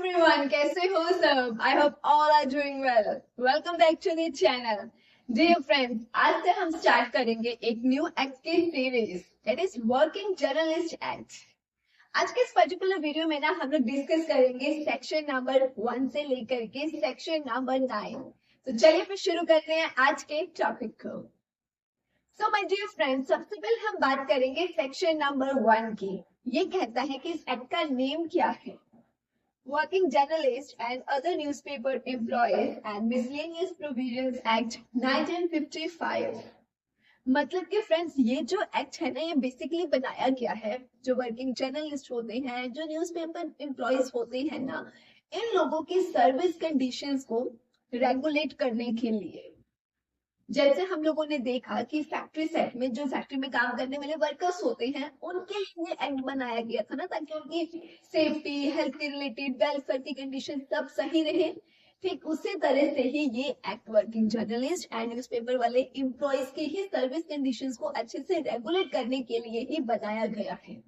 everyone, कैसे हो सब? I hope all are doing well. Welcome back to the channel. Dear friends, आज से हम स्टार्ट करेंगे एक न्यू एक्ट की series. It is Working Journalist Act. आज के इस पर्टिकुलर वीडियो में ना हम लोग डिस्कस करेंगे सेक्शन नंबर 1 से लेकर के सेक्शन नंबर 9. तो चलिए फिर शुरू करते हैं आज के टॉपिक को. So my dear friends, सबसे पहले हम बात करेंगे सेक्शन नंबर 1 की. ये कहता है कि इस एक्ट का नेम क्या है. Working Journalists and Other Newspaper Employees and Miscellaneous Provisions Act 1955. मतलब कि फ्रेंड्स ये जो एक्ट है ना ये बेसिकली बनाया गया है जो वर्किंग जर्नलिस्ट होते हैं, जो न्यूज़पेपर एम्प्लॉयज होते हैं ना, इन लोगों की सर्विस कंडीशंस को रेगुलेट करने के लिए. जैसे हम लोगों ने देखा कि फैक्ट्री सेट में जो फैक्ट्री में काम करने वाले वर्कर्स होते हैं उनके लिए एक्ट बनाया गया था ना, ताकि उनकी सेफ्टी, हेल्थ के रिलेटेड, वेलफेयर की कंडीशन सब सही रहे. ठीक उसी तरह से ही ये act working journalist and newspaper वाले एम्प्लॉयज की ही सर्विस कंडीशंस को अच्छे से रेगुलेट करने के लिए ही बनाया गया है.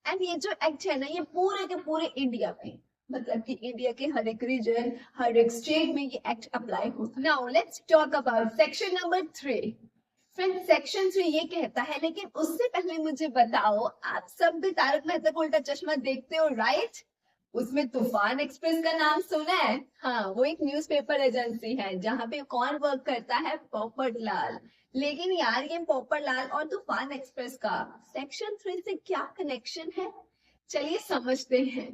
एंड ये जो एक्ट है ना ये पूरे के पूरे इंडिया में, मतलब कि इंडिया के हर एक रीजन, हर एक स्टेट में ये एक्ट अप्लाई होता है. Now let's talk about section number 3. Friends section 3 ये कहता है, लेकिन उससे पहले मुझे बताओ, आप सब भी तारक मेहता का उल्टा चश्मा देखते हो राइट? उसमें तूफान एक्सप्रेस का नाम सुना है? हाँ, वो एक न्यूज़पेपर एजेंसी है जहाँ पे कौन वर्क करता है? पोपटलाल. लेकिन यार ये पोपटलाल और तूफान एक्सप्रेस का सेक्शन 3 से क्या कनेक्शन है? चलिए समझते हैं.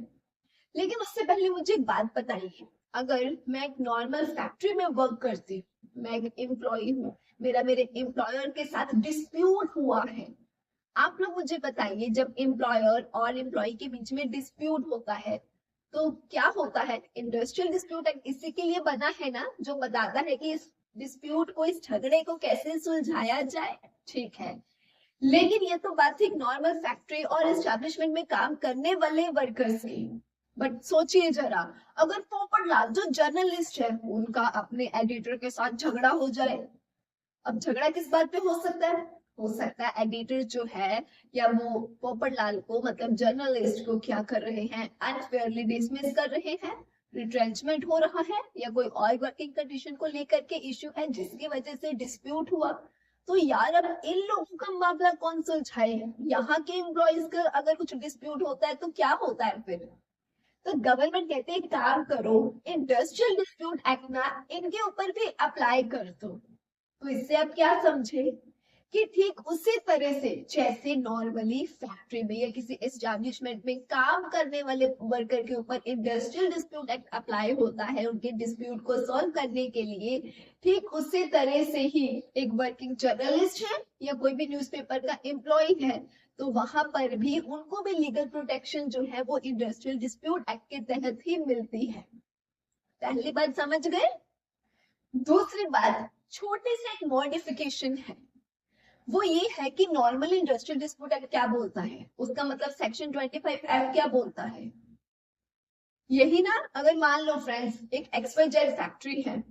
लेकिन उससे पहले मुझे एक बात बताइए, अगर मैं एक नॉर्मल फैक्ट्री में वर्क करती हूँ, मैं एक एम्प्लॉय हूँ, मेरे एम्प्लॉयर के साथ डिस्प्यूट हुआ है. आप लोग मुझे बताइए, जब एम्प्लॉयर और एम्प्लॉय के बीच में डिस्प्यूट होता है तो क्या होता है? इंडस्ट्रियल डिस्प्यूट एक्ट इसी के लिए बना है ना, जो बताता है कि इस डिस्प्यूट को, इस झगड़े को कैसे सुलझाया जाए. ठीक है, लेकिन ये तो बात थी नॉर्मल फैक्ट्री और एस्टैब्लिशमेंट में काम करने वाले वर्कर्स की. बट सोचिए जरा, अगर पोपटलाल जो जर्नलिस्ट है उनका अपने एडिटर के साथ झगड़ा हो जाए. अब झगड़ा किस बात पे हो सकता है? हो सकता है एडिटर जो है या वो पोपटलाल को, मतलब जर्नलिस्ट को क्या कर रहे हैं, अनफेयरली डिसमिस कर रहे हैं, रिट्रेंचमेंट हो रहा है, या कोई और वर्किंग कंडीशन को लेकर के इश्यू है जिसकी वजह से डिस्प्यूट हुआ. तो यार अब इन लोगों का मामला कौन सुलझाए? यहाँ के एम्प्लॉयज का अगर कुछ डिस्प्यूट होता है तो क्या होता है फिर? तो गवर्नमेंट कहते हैं काम करो, इंडस्ट्रियल डिस्प्यूट एक्ट ना इनके ऊपर भी अप्लाई कर दो. तो इससे आप क्या समझे कि ठीक उसी तरह से जैसे नॉर्मली फैक्ट्री में या किसी एस्टैब्लिशमेंट में काम करने वाले वर्कर के ऊपर इंडस्ट्रियल डिस्प्यूट एक्ट अप्लाई होता है उनके डिस्प्यूट को सॉल्व करने के लिए, ठीक उसी तरह से ही एक वर्किंग जर्नलिस्ट है या कोई भी न्यूज़पेपर का एम्प्लॉय है तो वहां पर भी उनको भी लीगल प्रोटेक्शन जो है वो इंडस्ट्रियल डिस्प्यूट एक्ट के तहत ही मिलती है. पहली बात समझ गए. दूसरी बात, छोटी सी एक मॉडिफिकेशन है, वो ये है कि नॉर्मली इंडस्ट्रियल डिस्प्यूट एक्ट क्या बोलता है, उसका मतलब सेक्शन 25F क्या बोलता है? यही ना. अगर मान लो फ्रेंड्स एक XYZ फैक्ट्री है,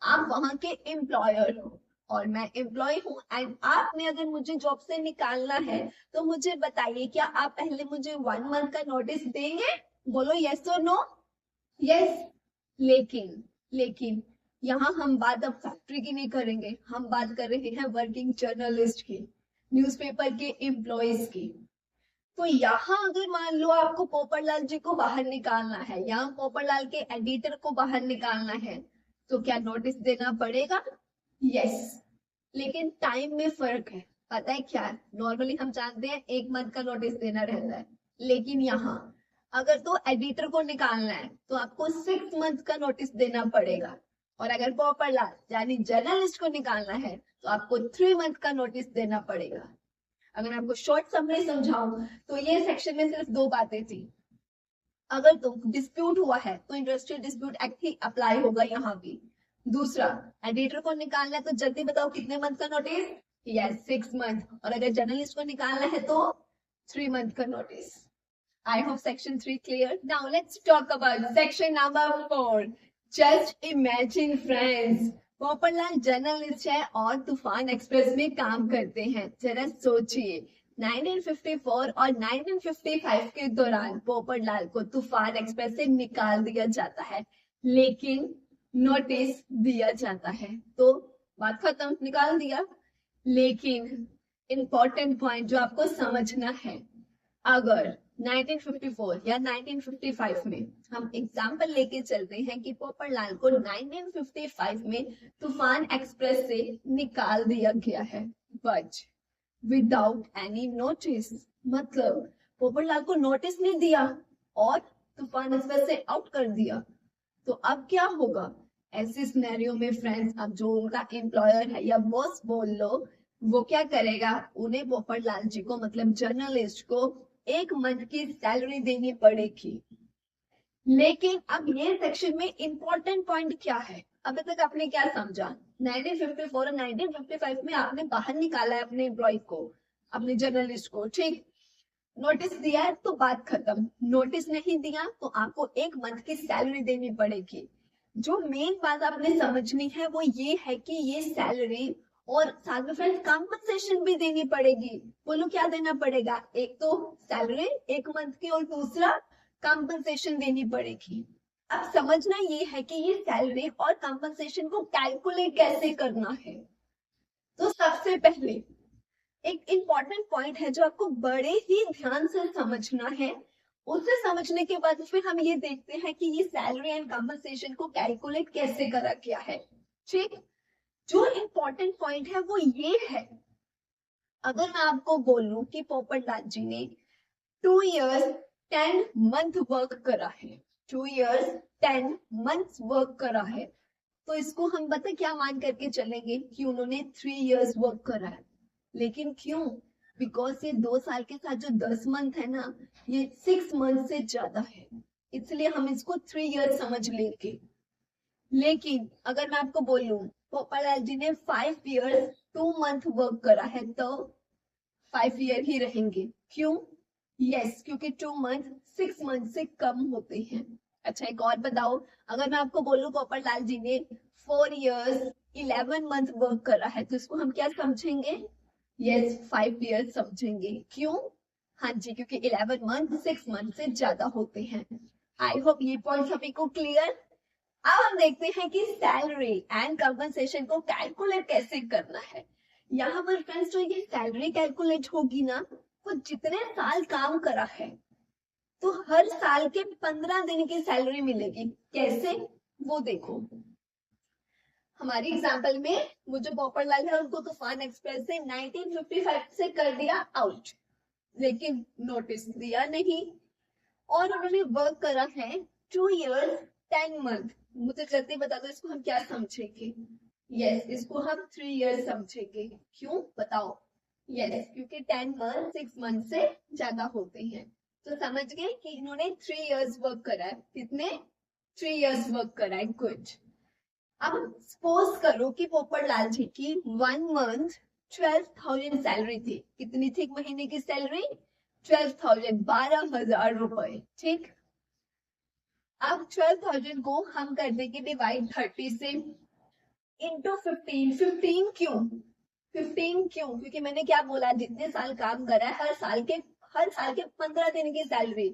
आप वहां के एम्प्लॉयर हो और मैं एम्प्लॉय हूँ, एंड आपने अगर मुझे जॉब से निकालना है तो मुझे बताइए, क्या आप पहले मुझे 1 मंथ का नोटिस देंगे? बोलो यस और नो. यस. लेकिन यहाँ हम बात अब फैक्ट्री की नहीं करेंगे, हम बात कर रहे हैं वर्किंग जर्नलिस्ट की, न्यूज़पेपर के एम्प्लॉयज की. तो यहाँ अगर मान लो आपको पोपटलाल जी को बाहर निकालना है या पोपटलाल के एडिटर को बाहर निकालना है तो क्या नोटिस देना पड़ेगा? यस. लेकिन टाइम में फर्क है. पता है क्या? नॉर्मली हम जानते हैं 1 मंथ का नोटिस देना रहता है, लेकिन यहाँ अगर तो एडिटर को निकालना है तो आपको 6 मंथ का नोटिस देना पड़ेगा, और अगर पोपटलाल यानी जर्नलिस्ट को निकालना है तो आपको 3 मंथ का नोटिस देना पड़ेगा. अगर आपको शॉर्ट समरी समझाऊं तो ये सेक्शन में सिर्फ 2 बातें थी. अगर तो डिस्प्यूट हुआ है तो इंडस्ट्रियल डिस्प्यूट एक्ट ही अप्लाई होगा यहाँ भी. दूसरा, एडिटर को निकालना है तो जल्दी बताओ कितने मंथ का नोटिस? Yes, 6 month. और अगर जर्नलिस्ट को निकालना है तो 3 मंथ का notice. I hope section 3 clear. Now let's talk about section number 4. Just imagine friends, Popatlal journalist है और तूफान एक्सप्रेस में काम करते हैं. जरा सोचिए, 1954 और 1955 के दौरान पोपटलाल को तूफान एक्सप्रेस से निकाल दिया जाता है, लेकिन नोटिस दिया जाता है। तो बात खत्म, निकाल दिया। लेकिन इम्पोर्टेंट पॉइंट जो आपको समझना है, अगर 1954 या 1955 में हम एग्जाम्पल लेके चलते हैं कि पोपटलाल को 1955 में तूफान एक्सप्रेस से निकाल दिया गया है, बट विदाउट एनी नोटिस, मतलब पोपटलाल को नोटिस नहीं दिया और तूफान एक्सप्रेस से आउट कर दिया, तो अब क्या होगा ऐसे सिनेरियो में फ्रेंड्स? अब जो उनका एम्प्लॉयर है या बॉस बोल लो, वो क्या करेगा, उन्हें पोपटलाल जी को मतलब जर्नलिस्ट को 1 मंथ की सैलरी देनी पड़ेगी। लेकिन अब ये सेक्शन में इंपॉर्टेंट पॉइंट क्या है, अभी तक आपने क्या समझा? 1954 और 1955 में आपने बाहर निकाला है अपने एम्प्लॉय को, अपने जर्नलिस्ट को, ठीक, नोटिस दिया है तो बात खत्म। नोटिस नहीं दिया तो आपको 1 मंथ की सैलरी देनी पड़ेगी। जो मेन बात आपने समझनी है वो ये है कि ये सैलरी और साथ में फ्रेंड्स कंपनसेशन भी देनी पड़ेगी। बोलो क्या देना पड़ेगा? एक तो सैलरी 1 मंथ की और दूसरा कंपनसेशन देनी पड़ेगी। अब समझना ये है कि ये सैलरी और कंपनसेशन को कैलकुलेट कैसे करना है। तो सबसे पहले एक इम्पॉर्टेंट पॉइंट है जो आपको बड़े ही ध्यान से समझना है। उसे समझने के बाद फिर हम ये देखते हैं कि ये सैलरी एंड कंपनसेशन को कैलकुलेट कैसे करा गया है, ठीक। जो इम्पोर्टेंट पॉइंट है वो ये है, अगर मैं आपको बोलूं कि पोपटलाल जी ने 2 years 10 month वर्क करा है, 2 years 10 months वर्क करा है, तो इसको हम पता क्या मान करके चलेंगे कि उन्होंने 3 years वर्क करा है। लेकिन क्यों? बिकॉज ये 2 साल के साथ जो 10 मंथ है ना, ये 6 मंथ से ज्यादा है, इसलिए हम इसको 3 years समझ लेंगे। लेकिन अगर मैं आपको बोलूं पोपटलाल जी ने 5 years 2 month वर्क करा है, तो 5 year ही रहेंगे। क्यों? यस, क्योंकि 2 मंथ 6 मंथ से कम होते हैं। अच्छा एक और बताओ, अगर मैं आपको बोलूं पोपटलाल जी ने 4 years 11 मंथ वर्क करा है, तो इसको हम क्या समझेंगे? यस, 5 years समझेंगे। क्यों? हाँ जी, क्योंकि 11 मंथ 6 मंथ से ज्यादा होते हैं। आई होप ये पॉइंट सभी को क्लियर। अब हम देखते हैं कि सैलरी एंड कंपनसेशन को कैलकुलेट कैसे करना है। यहाँ पर फ्रेंड्स जो ये सैलरी कैलकुलेट होगी ना, वो जितने साल काम करा है, तो हर साल के 15 दिन की सैलरी मिलेगी। कैसे? वो देखो, हमारी एग्जाम्पल में वो जो पोपटलाल है उनको तूफान एक्सप्रेस से 1955 से कर दिया आउट, लेकिन नोटिस दिया नहीं, और उन्होंने वर्क करा है 2 years 10 month। मुझे जल्दी बता दो इसको हम क्या समझेंगे? यस, इसको हम 3 years समझेंगे। क्यों बताओ? यस, क्योंकि 10 मंथ 6 मंथ से ज्यादा होते हैं। तो समझ गए कि इन्होंने 3 years वर्क करा है। कितने? 3 years वर्क करा है। गुड। अब सपोज करो कि पोपटलाल जी की 1 month 12,000 सैलरी थी। कितनी थी एक महीने की सैलरी? 12,000, 12,000 रुपए, ठीक। अब 12,000 को हम कर देंगे डिवाइड 30 से, इंटू 15। 15 क्यों? 15 क्यों? क्योंकि मैंने क्या बोला, जितने साल काम करा है हर साल के 15 दिन की सैलरी,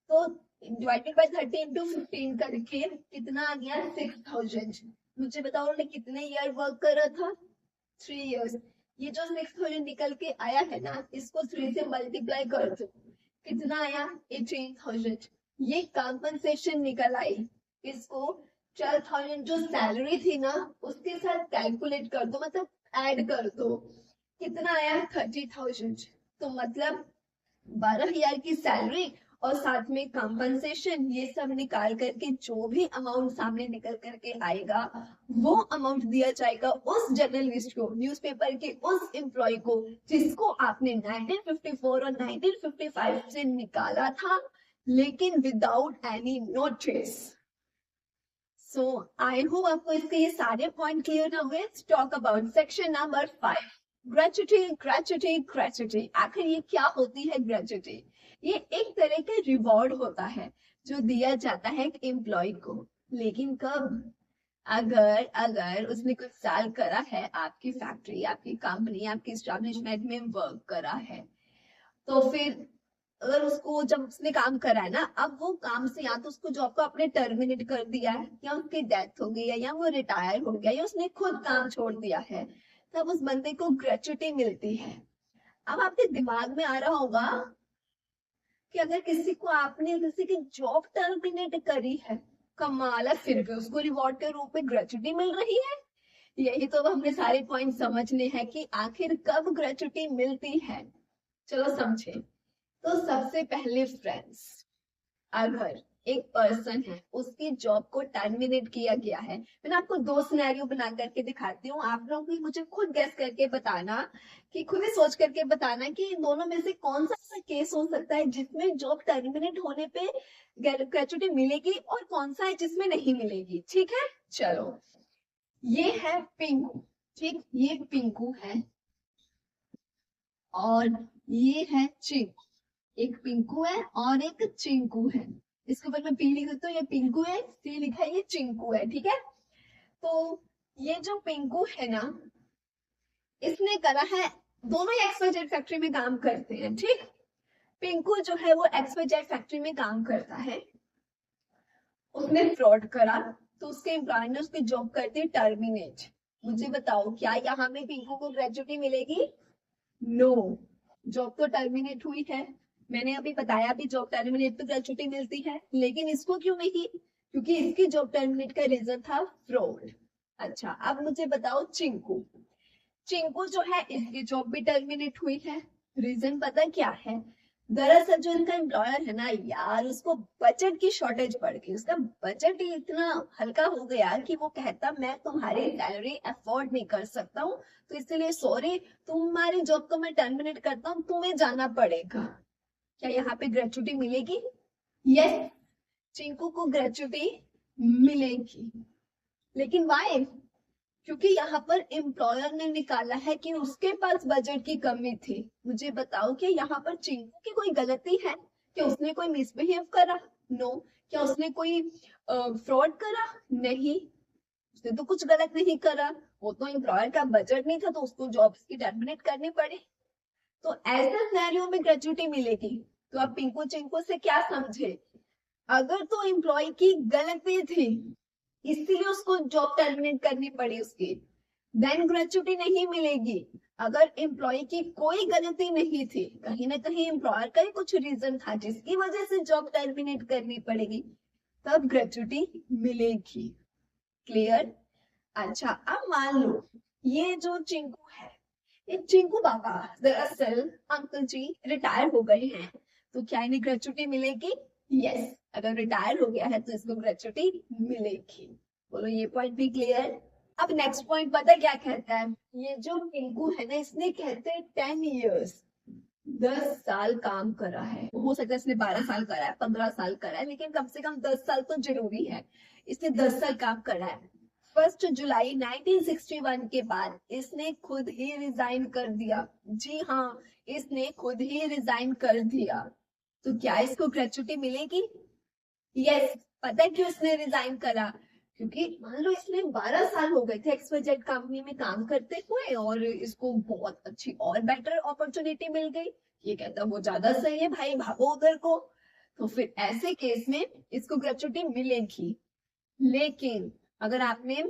तो डिवाइडेड बाय 30 इंटू 15 करके कितना आ गया? 6,000। मुझे बताओ उन्होंने कितने ईयर वर्क करा था? 3 years। ये जो 6,000 निकल के आया है ना, इसको 3 से मल्टीप्लाई कर दो, कितना आया? 18,000। ये कंपनसेशन निकल आई। इसको 12,000 जो सैलरी थी ना उसके साथ कैलकुलेट कर दो, मतलब ऐड कर दो, कितना आया? 30,000। तो मतलब 12,000 की सैलरी और साथ में कंपनसेशन, ये सब निकाल करके जो भी अमाउंट सामने निकल करके आएगा, वो अमाउंट दिया जाएगा उस जर्नलिस्ट को, न्यूज़पेपर के उस एम्प्लॉय को जिसको आपने 1954 और 1955 से निकाला था, लेकिन without any notice. So I hope आपको इसके ये सारे पॉइंट क्लियर हो गए। Talk about section number 5, gratuity. Gratuity gratuity, आखिर ये क्या होती है ग्रेच्युटी? ये एक तरह का रिवॉर्ड होता है जो दिया जाता है एक एम्प्लॉय को, लेकिन कब? अगर अगर उसने कुछ साल करा है आपकी फैक्ट्री, आपकी कंपनी, आपकी एस्टेब्लिशमेंट में वर्क करा है, तो फिर अगर उसको जब उसने काम करा है ना, अब वो काम से या तो उसको जॉब को अपने टर्मिनेट कर दिया है, या उसकी डेथ हो गई है, या वो रिटायर हो गया, या उसने खुद काम छोड़ दिया है, तब उस बंदे को ग्रेचुटी मिलती है। अब आपके दिमाग में आ रहा होगा कि अगर किसी को आपने किसी की जॉब टर्मिनेट करी है, कमाल है, फिर भी उसको रिवॉर्ड के रूप में ग्रेचुटी मिल रही है। यही तो हमने सारे पॉइंट समझने हैं कि आखिर कब ग्रेचुटी मिलती है। चलो समझे। तो सबसे पहले फ्रेंड्स, अगर एक पर्सन है उसकी जॉब को टर्मिनेट किया गया है, मैंने आपको दो सिनेरियो बना करके दिखाती हूँ, आप लोग भी मुझे खुद गेस करके बताना, कि खुद ही सोच करके बताना कि इन दोनों में से कौन सा ऐसा केस हो सकता है जिसमें जॉब टर्मिनेट होने पे ग्रेचुटी मिलेगी, और कौन सा है जिसमें नहीं मिलेगी। ठीक है, चलो। ये है पिंकू, ठीक, ये पिंकू है, और ये है चिंकू। एक पिंकू है और एक चिंकू है। इसके ऊपर मैं पी लिख देती हूँ, ये पिंकू है, सी लिखा है, ये चिंकू है। ठीक है, तो ये जो पिंकू है ना, इसने करा है, दोनों एक्सवाईजेड फैक्ट्री में काम करते हैं। ठीक, पिंकू जो है वो एक्सवाईजेड फैक्ट्री में काम करता है, उसने फ्रॉड करा, तो उसके एम्प्लॉयर ने उसकी जॉब कर दी टर्मिनेट। मुझे बताओ, क्या यहाँ में पिंकू को ग्रेचुटी मिलेगी? नो, जॉब तो टर्मिनेट हुई है। मैंने अभी बताया भी जॉब टर्मिनेट पे ग्रेचुटी मिलती है, लेकिन इसको क्यों नहीं? क्योंकि इसकी जॉब टर्मिनेट का रीजन था फ्रॉड। अच्छा, अब मुझे बताओ चिंकू। चिंकू जो है, इसकी जॉब भी टर्मिनेट हुई है। रीजन पता क्या है? दरअसल जो इनका एम्प्लॉयर है ना यार, उसको बजट की शॉर्टेज पड़ गई। उसका बजट ही इतना हल्का हो गया कि वो कहता मैं तुम्हारी सैलरी अफोर्ड नहीं कर सकता हूँ, तो इसलिए सॉरी, तुम्हारी जॉब को मैं टर्मिनेट करता हूँ, तुम्हें जाना पड़ेगा। क्या यहाँ पे ग्रेचुटी मिलेगी? यस, चिंकू को ग्रेचुटी मिलेगी। लेकिन वाई? क्योंकि यहाँ पर एम्प्लॉयर ने निकाला है कि उसके पास बजट की कमी थी। मुझे बताओ कि यहाँ पर चिंकू की कोई गलती है? कि उसने कोई मिसबिहेव करा? नो। क्या उसने कोई फ्रॉड करा? नहीं, उसने तो कुछ गलत नहीं करा। वो तो एम्प्लॉयर का बजट नहीं था, तो उसको जॉब की टर्मिनेट करनी पड़ी। तो ऐसे सिनेरियो में ग्रेचुटी मिलेगी। तो आप पिंकू चिंकू से क्या समझे? अगर तो एम्प्लॉय की गलती थी, इसीलिए उसको जॉब टर्मिनेट करनी पड़ी उसकी, देन ग्रेचुटी नहीं मिलेगी। अगर एम्प्लॉय की कोई गलती नहीं थी, कहीं ना कहीं एम्प्लॉयर का ही कुछ रीजन था जिसकी वजह से जॉब टर्मिनेट करनी पड़ेगी, तब ग्रेचुटी मिलेगी। क्लियर? अच्छा, अब मान लो ये जो चिंकू है, ये चिंकू बाबा दरअसल अंकल जी रिटायर हो गए हैं, तो क्या इन्हें ग्रेचुटी मिलेगी? यस, अगर रिटायर हो गया है तो इसको ग्रेचुटी मिलेगी। बोलो, ये पॉइंट भी क्लियर? अब नेक्स्ट पॉइंट पता क्या कहता है? ये जो पिंकू है ना, इसने कहते हैं 10 years, 10 साल काम करा है। हो सकता है इसने 12 साल करा है, 15 साल करा है, लेकिन कम से कम 10 साल तो जरूरी है। इसने 10 साल काम करा है। 1 जुलाई 1961 के बाद इसने खुद ही रिजाइन कर दिया। जी हाँ, इसने खुद ही रिजाइन कर दिया। तो क्या इसको ग्रेचुटी मिलेगी? यस। पता है क्यों इसने रिजाइन करा? क्योंकि मान लो इसने 12 साल हो गए थे एक्सवाईजेड कंपनी में काम करते हुए, और इसको बहुत अच्छी और बेटर अपॉर्चुनिटी मिल गई। ये कहता वो ज्यादा सही है भाई, भागो उधर को। तो फिर ऐसे केस में इसको ग्रेचुटी मिलेगी। लेकिन अगर आपने,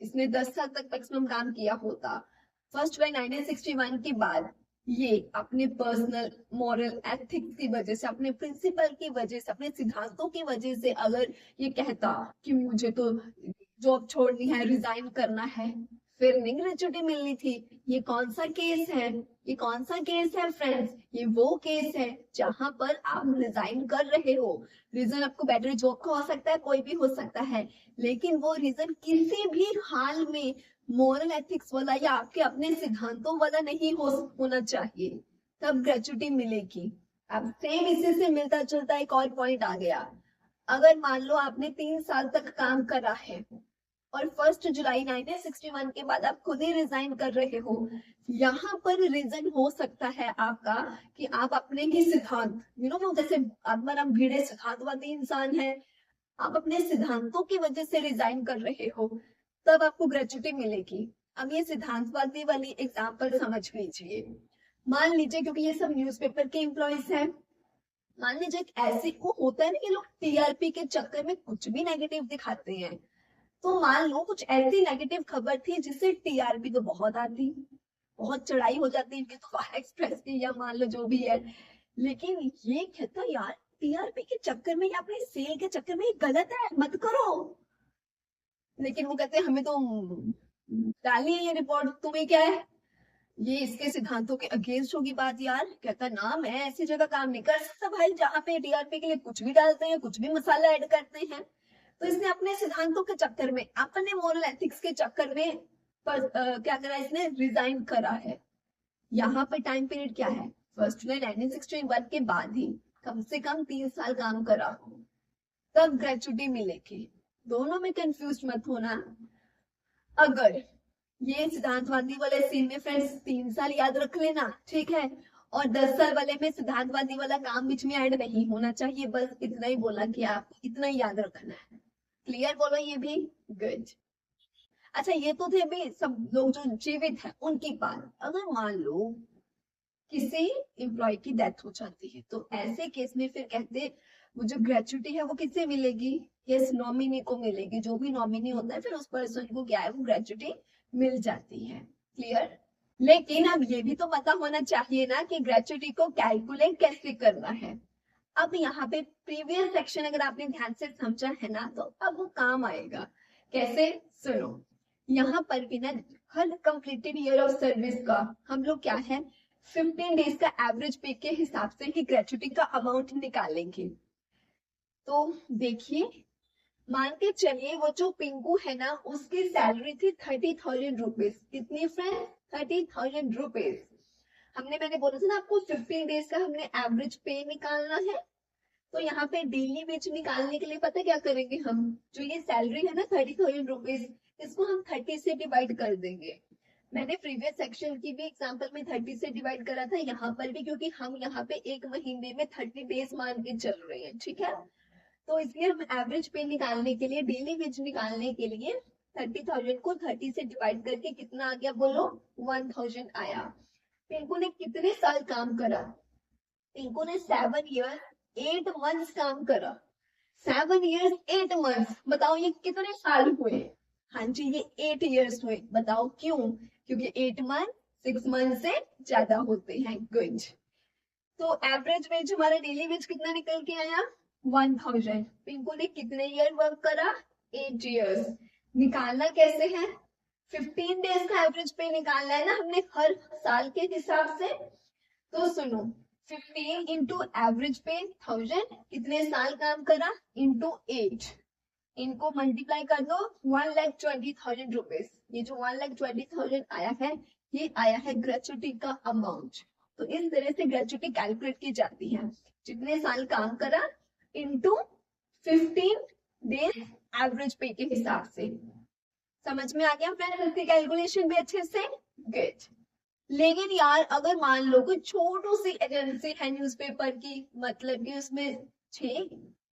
इसने 10 साल तक मैक्सिमम काम किया होता, 1 जुलाई 1961 के बाद ये अपने पर्सनल मॉरल एथिक्स की वजह से, अपने प्रिंसिपल की वजह से, अपने सिद्धांतों की वजह से अगर ये कहता कि मुझे तो जॉब छोड़नी है, रिजाइन करना है, फिर नहीं ग्रेचुटी मिलनी थी। ये कौन सा केस है? ये कौन सा केस है फ्रेंड्स? ये वो केस है जहां पर आप रिजाइन कर रहे हो। रीजन आपको बेटर जॉब का हो सकता है, कोई भी हो सकता है, लेकिन वो रीजन किसी भी हाल में मोरल एथिक्स वाला या आपके अपने सिद्धांतों वाला नहीं होना चाहिए, तब ग्रेचुटी मिलेगी। अब सेम इसी से मिलता जुलता एक और पॉइंट आ गया। अगर मान लो आपने 3 साल तक काम करा है, और 1 जुलाई 1961 के बाद आप खुद ही रिजाइन कर रहे हो, यहाँ पर रीजन हो सकता है आपका कि आप अपने ही सिद्धांत, वो जैसे आत्माराम भिड़े सिद्धांतवादी इंसान है, आप अपने सिद्धांतों की वजह से रिजाइन कर रहे हो, तब आपको ग्रेचुटी मिलेगी। अब ये सिद्धांतवादी वाली एग्जाम्पल समझ लीजिए। मान लीजिए क्योंकि ये सब न्यूज़पेपर के एम्प्लॉयज हैं, मान लीजिए एक ऐसे को होता है ना कि लोग टीआरपी के चक्कर में कुछ भी नेगेटिव दिखाते हैं। तो मान लो कुछ ऐसी नेगेटिव खबर थी जिससे टीआरपी तो बहुत आती, बहुत चढ़ाई हो जाती इनकी तो एक्सप्रेस की या मान लो जो भी है, लेकिन ये कहता यार टीआरपी के चक्कर में या अपने सेल के चक्कर में ये गलत है, मत करो। लेकिन वो कहते हैं हमें तो डालनी है ये रिपोर्ट, तुम्हें क्या है, ये इसके सिद्धांतों के अगेंस्ट होगी बात यार। कहता ना मैं ऐसी जगह काम नहीं कर सकता भाई जहाँ पे टीआरपी के लिए कुछ भी डालते हैं, कुछ भी मसाला ऐड करते हैं। तो इसने अपने सिद्धांतों के चक्कर में, अपने मोरल एथिक्स के चक्कर में क्या करा, इसने रिजाइन करा है। यहाँ पे टाइम पीरियड क्या है, 1 जुलाई 1961 के बाद ही कम से कम 3 साल काम करा, तब ग्रेचुटी मिलेगी। दोनों में कंफ्यूज मत होना। अगर ये सिद्धांतवादी वाले सीन में फ्रेंड्स 3 साल याद रख लेना, ठीक है, और 10 साल वाले में सिद्धांतवादी वाला काम बीच में ऐड नहीं होना चाहिए, बस इतना ही बोला कि आप इतना ही याद रखना है। क्लियर बोलो ये भी, गुड। अच्छा ये तो थे भी सब लोग जो जीवित हैं उनकी बात। अगर मान लो किसी एम्प्लॉय की डेथ हो जाती है तो ऐसे केस में फिर कहते वो जो ग्रेचुटी है वो किससे मिलेगी, यस नॉमिनी को मिलेगी। जो भी नॉमिनी होता है फिर उस पर्सन को क्या है वो ग्रेचुटी मिल जाती है। क्लियर। लेकिन अब ये भी तो पता होना चाहिए ना कि ग्रेचुटी को कैलकुलेट कैसे करना है। अब यहाँ पे प्रीवियस सेक्शन अगर आपने ध्यान से समझा है ना तो अब वो काम आएगा। कैसे, सुनो। यहाँ पर भी ना हर कंप्लीटेड ईयर ऑफ सर्विस का हम लोग क्या है 15 डेज का एवरेज पे के हिसाब से ही ग्रेचुटी का अमाउंट निकालेंगे। तो देखिए मान के चलिए वो जो पिंकू है ना उसकी सैलरी थी 30,000 रुपीज। कितनी फ्रेंड, 30,000 रुपीज। मैंने बोला था ना आपको 15 डेज का हमने एवरेज पे निकालना है। तो यहाँ पे डेली वेज निकालने के लिए पता क्या करेंगे हम, जो ये सैलरी है ना 30,000 रुपीज, इसको हम 30 से डिवाइड कर देंगे। मैंने प्रीवियस सेक्शन की भी एग्जांपल में 30 से डिवाइड करा था, यहाँ पर भी, क्योंकि हम यहाँ पे एक महीने में 30 डेज मान के चल रहे हैं, ठीक है। तो इसलिए हम एवरेज पे निकालने के लिए, डेली वेज निकालने के लिए 30,000 को 30 से डिवाइड करके कितना आ गया बोलो, 1,000 आया। पिंकू ने कितने साल काम करा, पिंकू ने 7 ईयर 8 मंथ्स काम करा। 7 ईयर्स 8 मंथ्स, बताओ ये कितने साल हुए। हाँ जी ये 8 ईयर्स हुए। बताओ क्यों, क्योंकि 8 मंथ 6 मंथ से ज्यादा होते हैं। गुड। तो एवरेज वेज हमारा डेली वेज कितना निकल के आया, 1,000। पिंकू ने कितने ईयर वर्क करा, 8 ईयर्स। निकालना कैसे है, 15 डेज का एवरेज पे निकालना है ना हमने हर साल के हिसाब से। तो सुनो 15 इंटू एवरेज पे 1000, कितने साल काम करा, इंटू 8, इनको मल्टीप्लाई कर दो, 1,20,000 रुपीज। ये जो 1,20,000 आया है ये आया है ग्रेचुटी का अमाउंट। तो इस तरह से ग्रेचुटी कैलकुलेट की जाती है, जितने साल काम करा इंटू 15 डेज एवरेज पे के हिसाब से। समझ में आ गया फ्रेंड्स इसकी कैलकुलेशन भी अच्छे से, गुड। लेकिन यार अगर मान लो कोई छोटी सी एजेंसी है न्यूज़पेपर की, मतलब कि उसमें 6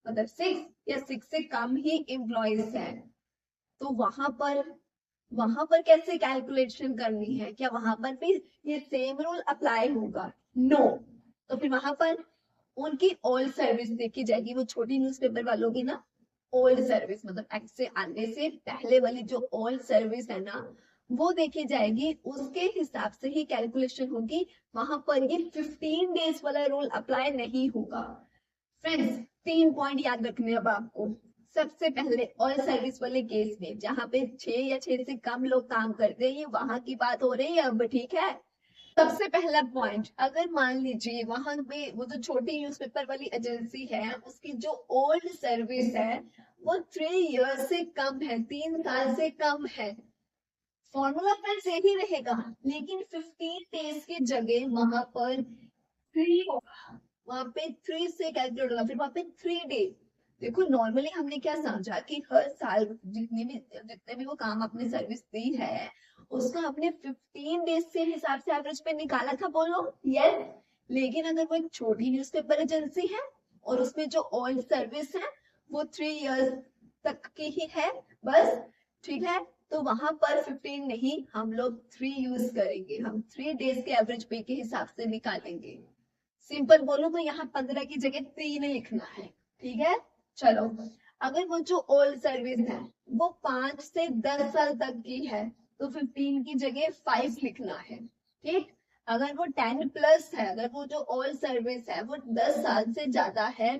मतलब 6 या 6 से कम ही एम्प्लॉयज हैं, तो वहां पर कैसे कैलकुलेशन करनी है, क्या वहां पर भी ये सेम रूल अप्लाई होगा, नो। तो फिर वहां पर उनकी ओल्ड सर्विस देखी जाएगी, वो छोटी न्यूज़पेपर वालों की ना ओल्ड सर्विस, मतलब एक्ट से आने से पहले वाली जो ओल्ड सर्विस है ना वो देखी जाएगी, उसके हिसाब से ही कैलकुलेशन होगी। वहां पर ये 15 डेज वाला रूल अप्लाई नहीं होगा। फ्रेंड्स 3 पॉइंट याद रखने अब आपको। सबसे पहले ऑयल सर्विस वाले केस में जहां पे 6 या 6 से कम लोग काम करते हैं, ये वहां की बात हो रही है अब, ठीक है। सबसे पहला पॉइंट, अगर मान लीजिए वहां पे वो जो छोटी न्यूज़पेपर वाली एजेंसी है उसकी जो ओल्ड सर्विस है वो 3 ईयर से कम है, 3 साल से कम है, फॉर्मूला फ्रेंड्स यही रहेगा, लेकिन 15 डेज की जगह वहां पर 3 होगा, वहां पे 3 से कैलकुलेट होगा, फिर वहां पे 3 डेज। देखो नॉर्मली हमने क्या समझा कि हर साल जितने भी वो काम अपनी सर्विस दी है उसका हमने 15 डेज से हिसाब से एवरेज पे निकाला था, बोलो यस। लेकिन अगर वो एक छोटी न्यूज़पेपर एजेंसी है और उसमें जो ओल्ड सर्विस है वो 3 इयर्स तक की ही है बस, ठीक है, तो वहां पर 15 नहीं, हम लोग 3 यूज करेंगे। हम 3 डेज के एवरेज पे के हिसाब से निकालेंगे। सिंपल बोलो तो यहाँ 15 की जगह 3 लिखना है। ठीक है, चलो। अगर वो जो ओल्ड सर्विस है वो 5 से 10 साल तक की है तो 15 की जगह 5 लिखना है। ठीक, अगर वो 10 प्लस है, अगर वो जो ओल्ड सर्विस है वो 10 साल से ज्यादा है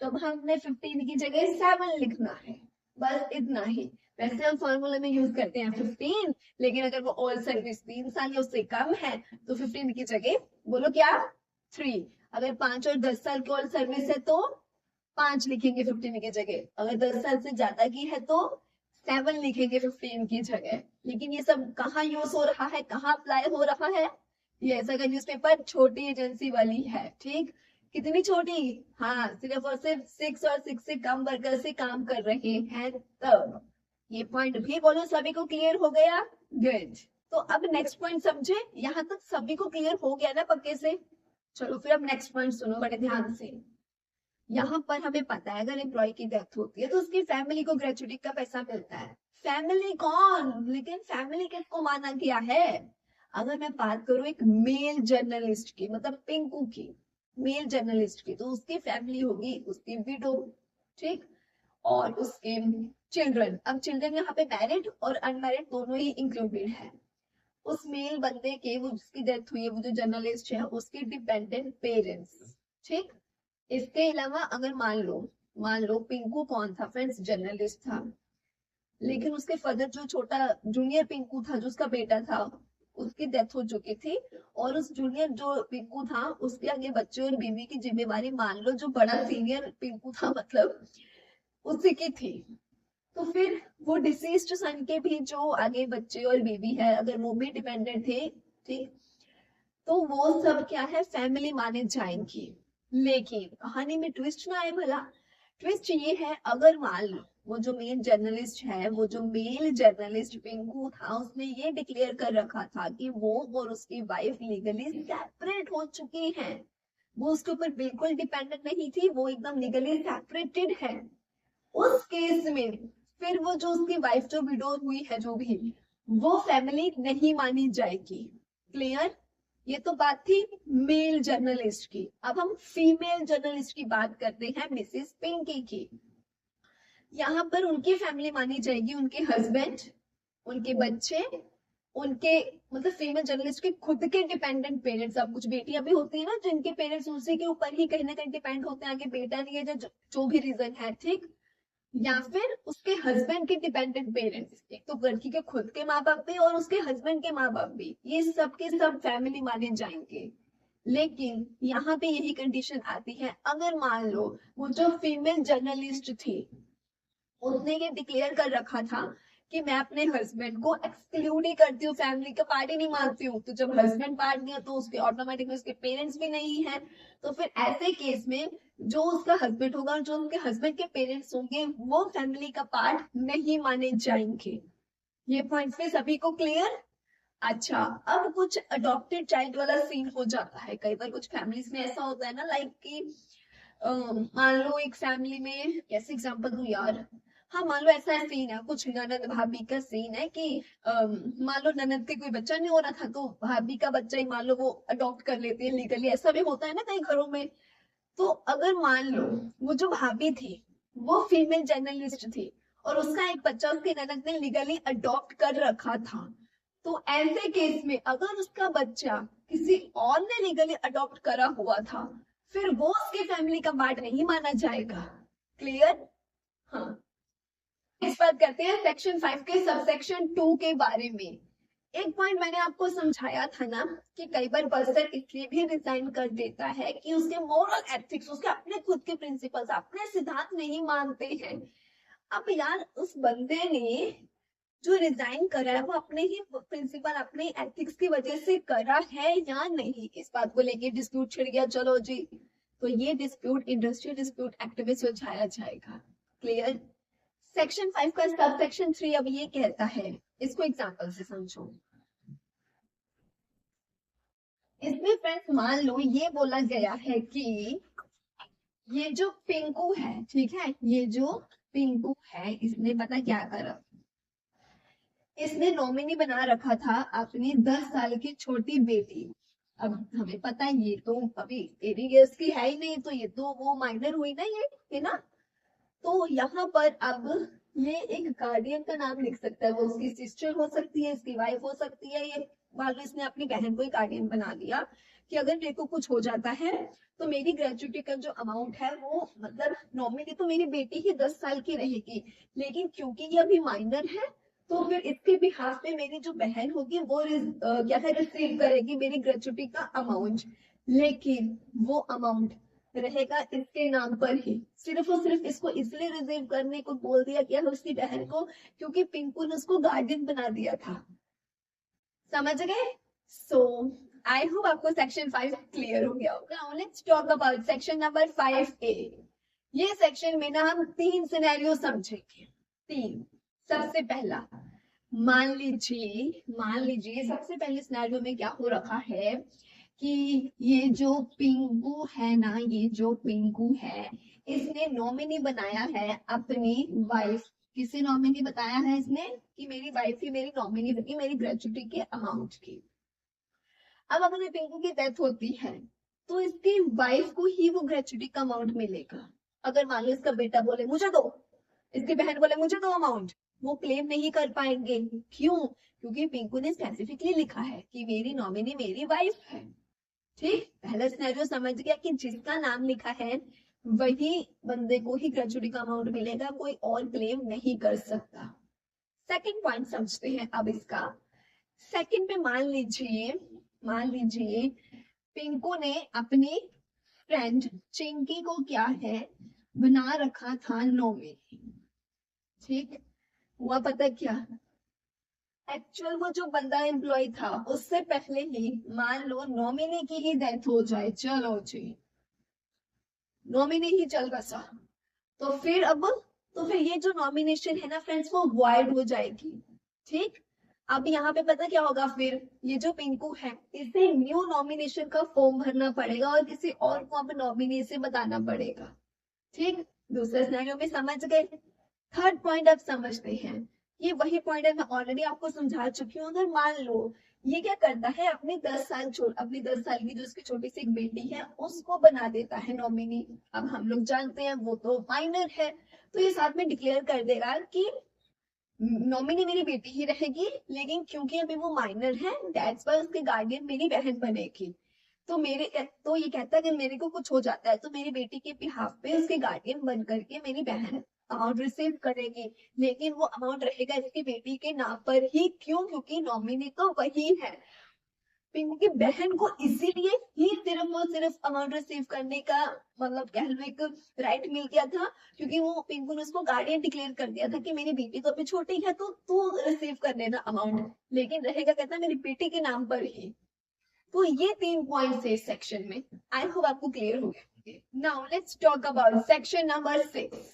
तो हमने 15 की जगह 7 लिखना है। बस इतना ही। वैसे हम फॉर्मूले में यूज करते हैं 15, लेकिन अगर वो ओल्ड सर्विस 3 साल या उससे कम है तो 15 की जगह बोलो क्या, 3। अगर 5 और 10 साल की ओल्ड सर्विस है तो 5 लिखेंगे 15 की जगह। अगर 10 साल से ज्यादा की है तो 7 लिखेंगे 15 की जगह। लेकिन ये सब कहाँ यूज हो रहा है, कहाँ अप्लाई हो रहा है? ये ऐसा का न्यूज़पेपर छोटी एजेंसी वाली है। ठीक, कितनी छोटी? हाँ, सिर्फ और सिर्फ 6 और 6 से कम वर्कर से काम कर रहे हैं तब। ये पॉइंट भी बोलो सभी को क्लियर हो गया? गुड। तो अब नेक्स्ट पॉइंट समझे? यहाँ तक सभी को क्लियर हो गया ना पक्के से? चलो फिर अब नेक्स्ट पॉइंट सुनो बड़े ध्यान से। यहाँ पर हमें पता है अगर एम्प्लॉय की डेथ होती है तो उसकी फैमिली को ग्रेचुटी का पैसा मिलता है। फैमिली कौन? लेकिन फैमिली किसको माना गया है? अगर मैं बात करूं एक मेल जर्नलिस्ट की, मतलब पिंकू की, मेल जर्नलिस्ट की, तो उसकी फैमिली होगी उसकी विडो। ठीक, और उसके चिल्ड्रन। अब चिल्ड्रन यहाँ पे मैरिड और अनमैरिड दोनों ही इंक्लूडेड है। उस मेल बंदे के, वो जिसकी डेथ हुई है, वो जो जर्नलिस्ट है, उसके डिपेंडेंट पेरेंट्स। ठीक, इसके अलावा अगर मान लो पिंकू कौन था फ्रेंड्स? जर्नलिस्ट था। लेकिन उसके फादर जो छोटा जूनियर पिंकू था, जो उसका बेटा था, उसकी डेथ हो चुकी थी। और उस जूनियर जो पिंकू था उसके आगे बच्चे और बीवी की जिम्मेवारी मान लो जो बड़ा सीनियर पिंकू था मतलब उसी की थी। तो फिर वो डिसीज्ड सन के भी जो आगे बच्चे और बीवी है अगर वो भी डिपेंडेंट थे, ठीक, तो वो सब क्या है, फैमिली माने जाएंगी। लेकिन कहानी में ट्विस्ट ना आए भला। ट्विस्ट ये है, अगर मान लो वो जो मेन जर्नलिस्ट है, वो जो मेल जर्नलिस्ट पिंकू था, उसने ये डिक्लेयर कर रखा था कि वो और उसकी वाइफ लीगली सेपरेट हो चुकी हैं। वो उसके ऊपर बिल्कुल डिपेंडेंट नहीं थी, वो एकदम लीगली सेपरेटेड है। उस केस में फिर वो जो उसकी वाइफ जो विडो हुई है जो भी, वो फैमिली नहीं मानी जाएगी। क्लियर? ये तो बात थी मेल जर्नलिस्ट की। अब हम फीमेल जर्नलिस्ट की बात करते हैं, मिसेस पिंकी की। यहाँ पर उनकी फैमिली मानी जाएगी, उनके हस्बैंड, उनके बच्चे, उनके मतलब फीमेल जर्नलिस्ट के खुद के डिपेंडेंट पेरेंट्स। अब कुछ बेटियां भी होती है ना जिनके पेरेंट्स उसी के ऊपर ही कहीं ना कहीं डिपेंड होते हैं, आगे बेटा नहीं है, जो भी रीजन है। ठीक, या फिर उसके हस्बैंड के डिपेंडेंट पेरेंट्स, एक तो लड़की के खुद के माँ बाप भी और उसके हस्बैंड के माँ बाप भी, ये सब के सब फैमिली माने जाएंगे। लेकिन यहाँ पे यही कंडीशन आती है, अगर मान लो वो जो फीमेल जर्नलिस्ट थी उसने ये डिक्लेयर कर रखा था कि मैं अपने हस्बैंड को एक्सक्लूड ही करती हूँ, फैमिली का पार्ट ही नहीं मानती हूँ। तो जब हस्बैंड पार्ट नहीं है तो उसके ऑटोमेटिकली उसके पेरेंट्स भी नहीं है। तो फिर ऐसे केस में जो उसका हस्बैंड होगा और जो उनके हस्बैंड के पेरेंट्स होंगे वो फैमिली का पार्ट नहीं माने जाएंगे। ये पॉइंट पे सभी को क्लियर? अच्छा, अब कुछ अडॉप्टेड चाइल्ड वाला सीन हो जाता है। कई बार कुछ फैमिलीज में ऐसा होता है ना, लाइक कि मान लो एक फैमिली में, कैसे एग्जांपल दूं यार, हाँ मान लो ऐसा सीन है, कुछ ननद भाभी का सीन है कि मान लो ननद के कोई बच्चा नहीं हो रहा था तो भाभी का बच्चा ही मान लो वो अडॉप्ट कर लेती है लीगली। ऐसा भी होता है ना कई घरों में। तो अगर मान लो वो जो भाभी थी वो फीमेल जर्नलिस्ट थी और उसका एक बच्चा उसकी ननद ने लीगली अडॉप्ट कर रखा था, तो ऐसे केस में अगर उसका बच्चा किसी और ने लीगली अडॉप्ट करा हुआ था फिर वो उसके फैमिली का पार्ट नहीं माना जाएगा। क्लियर? हाँ, इस बात करते हैं सेक्शन 5 के सबसेक्शन 2 के बारे में। एक पॉइंट मैंने आपको समझाया था ना कि कई बार पर्सन इसलिए भी रिजाइन कर देता है कि उसके मोरल एथिक्स, उसके अपने खुद के प्रिंसिपल्स, अपने सिद्धांत नहीं मानते हैं। अब यार उस बंदे ने जो रिजाइन करा है वो अपने ही प्रिंसिपल, अपने एथिक्स की वजह से करा है या नहीं, इस बात को लेके डिस्प्यूट छिड़ गया। चलो जी, तो ये डिस्प्यूट इंडस्ट्रियल डिस्प्यूट एक्ट में सुलझाया जाएगा। क्लियर? सेक्शन 5 का सब सेक्शन 3 अब ये कहता है, इसको एग्जांपल से समझो। इसमें फ्रेंड्स मान लो ये बोला गया है कि ये जो पिंकू है, ठीक है, ये जो पिंकू है इसने पता क्या करा, इसने नॉमिनी बना रखा था अपनी 10 साल की छोटी बेटी। अब हमें पता है ये तो अभी 18 इयर्स की है ही नहीं, तो ये तो वो माइनर हुई ना, ये है ना। तो यहाँ पर अब ये एक गार्डियन का नाम लिख सकता है, वो उसकी सिस्टर हो सकती है, इसकी वाइफ हो सकती है। ये मान लो इसने अपनी बहन को ही गार्डियन बना दिया कि अगर मेरे को कुछ हो जाता है तो मेरी ग्रेजुएटी का जो अमाउंट है वो, मतलब नॉमिनी तो मेरी बेटी ही 10 साल की रहेगी, लेकिन क्योंकि ये अभी माइनर है तो फिर इसके बिहाफ पे मेरी जो बहन होगी वो क्या है, रिसीव करेगी मेरी ग्रेजुएटी का अमाउंट। लेकिन वो अमाउंट रहेगा इसके नाम पर ही, सिर्फ और सिर्फ इसको इसलिए रिसीव करने को बोल दिया गया है उसकी बहन को क्योंकि पिंकू ने उसको गार्डियन बना दिया था। समझ गए? सो आई होप आपको सेक्शन 5 क्लियर हो गया होगा। Now let's talk about section number 5A। ये सेक्शन में ना हम 3 सिनेरियो समझेंगे। 3। सबसे पहला, मान लीजिए सबसे पहले सिनेरियो में क्या हो रखा है कि ये जो पिंकू है ना, ये जो पिंकू है इसने नॉमिनी बनाया है अपनी वाइफ। किसे नॉमिनी बताया है इसने कि मेरी वाइफ ही मेरी नॉमिनी बनी मेरी ग्रेजुएटी के अमाउंट की। अब अगर पिंकू की डेथ होती है तो इसकी वाइफ को ही वो ग्रेजुएटी का अमाउंट मिलेगा। अगर मान लो इसका बेटा बोले मुझे दो, इसकी बहन बोले मुझे दो अमाउंट, वो क्लेम नहीं कर पाएंगे। क्यों? क्योंकि पिंकू ने स्पेसिफिकली लिखा है कि मेरी नॉमिनी मेरी वाइफ है। ठीक, पहला सिनेरियो समझ गया कि जिसका नाम लिखा है वही बंदे को ही ग्रेजुएटी का अमाउंट मिलेगा, कोई और क्लेम नहीं कर सकता। सेकंड पॉइंट समझते हैं अब इसका। सेकंड पे मान लीजिए पिंकू ने अपनी फ्रेंड चिंकी को क्या है बना रखा था नॉमिनी। ठीक, हुआ पता क्या, एक्चुअल वो जो बंदा एम्प्लॉय था उससे पहले ही मान लो नॉमिनी की ही डेथ हो जाए, चलो जी नॉमिनी ही चल बसा, तो फिर ये जो नॉमिनेशन है ना फ्रेंड्स वो वॉइड हो जाएगी। ठीक, अब यहाँ पे पता क्या होगा, फिर ये जो पिंकू है इसे न्यू नॉमिनेशन का फॉर्म भरना पड़ेगा और किसी और को अब नॉमिनी से बताना पड़ेगा। ठीक, दूसरे सिनेरियो में समझ गए। थर्ड पॉइंट अब समझते हैं। ये वही पॉइंट है मैं ऑलरेडी आपको समझा चुकी हूँ। अगर मान लो ये क्या करता है, अपनी 10 साल की जो उसकी छोटी सी एक बेटी है उसको बना देता है नॉमिनी। अब हम लोग जानते हैं वो तो माइनर है, तो ये साथ में डिक्लेयर कर देगा कि नॉमिनी मेरी बेटी ही रहेगी, लेकिन क्योंकि अभी वो माइनर है दैट्स वाई उसके गार्डियन मेरी बहन बनेगी। तो ये कहता है कि मेरे को कुछ हो जाता है तो मेरी बेटी के बिहाफ पे उसके गार्डियन बन करके मेरी बहन अमाउंट रिसीव करेगी, लेकिन वो अमाउंट रहेगा इसकी बेटी के नाम पर ही। क्यों? क्योंकि नॉमिनी तो वही है। पिंकू की बहन को इसीलिए ही सिर्फ और सिर्फ अमाउंट रिसीव करने का मतलब कह लो एक राइट मिल गया था, क्योंकि वो पिंकू ने उसको गार्डियन डिक्लेयर कर दिया था कि मेरी बेटी तो अभी छोटी है तो तू रिसीव कर लेना अमाउंट, लेकिन रहेगा कहता मेरी बेटी के नाम पर ही। तो ये 3 पॉइंट्स है इस सेक्शन में। आई होप आपको क्लियर हो गया। Now let's talk about section number 6।